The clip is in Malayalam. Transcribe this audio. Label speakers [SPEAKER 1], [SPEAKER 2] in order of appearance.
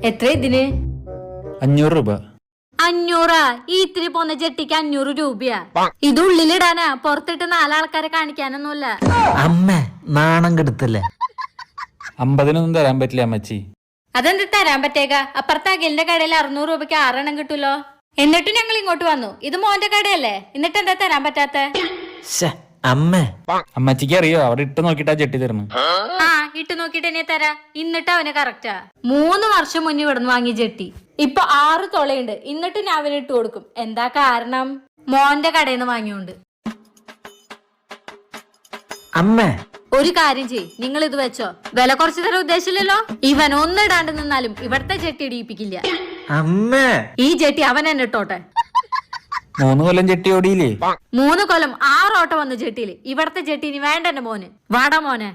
[SPEAKER 1] എത്ര ഇതിന്?
[SPEAKER 2] 500 രൂപ.
[SPEAKER 1] 500? ഈ ഇത്തിരി പോന്ന ജെട്ടിക്ക് 500 രൂപയാ? ഇത് ഉള്ളിലിടാനാ, പുറത്തിട്ട് 4 ആൾക്കാരെ കാണിക്കാനൊന്നുമല്ല.
[SPEAKER 3] അമ്മ നാണം കെടുത്തല്ലേ.
[SPEAKER 2] 50-നൊന്നും തരാൻ പറ്റില്ല അമ്മച്ചി.
[SPEAKER 1] അതെന്ത് തരാൻ പറ്റേക? അപ്പുറത്തെ അഖിലിന്റെ കടയിൽ 600 രൂപയ്ക്ക് 6 എണ്ണം കിട്ടൂലോ. എന്നിട്ടും ഞങ്ങൾ ഇങ്ങോട്ട് വന്നു. ഇത് മോന്റെ കടയല്ലേ, എന്നിട്ട് എന്താ തരാൻ പറ്റാത്ത?
[SPEAKER 3] അമ്മ
[SPEAKER 2] അമ്മച്ചിക്ക് അറിയോ, അവിടെ ഇട്ട് നോക്കിട്ടാ ജെട്ടി തരുന്നു.
[SPEAKER 1] ആ, ഇട്ട് നോക്കിട്ട് എന്നെ തരാ. എന്നിട്ട് അവന് കറക്റ്റാ. 3 വർഷം മുന്നേ ഇവിടുന്ന് വാങ്ങിയ ജെട്ടി ഇപ്പൊ 6 തുളയുണ്ട്. എന്നിട്ട് ഞാൻ അവന് ഇട്ട് കൊടുക്കും. എന്താ കാരണം? മോന്റെ കടയിൽ നിന്ന് വാങ്ങിയോണ്ട്.
[SPEAKER 3] അമ്മ
[SPEAKER 1] ഒരു കാര്യം ചെയ്, നിങ്ങൾ ഇത് വെച്ചോ. വില കുറച്ച് തരാൻ ഉദ്ദേശിച്ചില്ലല്ലോ. ഇവൻ ഒന്നിടാണ്ട് നിന്നാലും ഇവിടത്തെ ജെട്ടി ഇടിയിപ്പിക്കില്ല.
[SPEAKER 3] അമ്മ
[SPEAKER 1] ഈ ജെട്ടി അവൻ എന്നെ ഇട്ടോട്ടെ.
[SPEAKER 2] 3 കൊല്ലം ജെട്ടി ഓടിയില്ലേ?
[SPEAKER 1] 3 കൊല്ലം 6 ഓട്ടം വന്നു ജെട്ടിയില്. ഇവിടത്തെ ജെട്ടി ഇനി വേണ്ട എന്റെ മോന്. വാടാ മോനെ.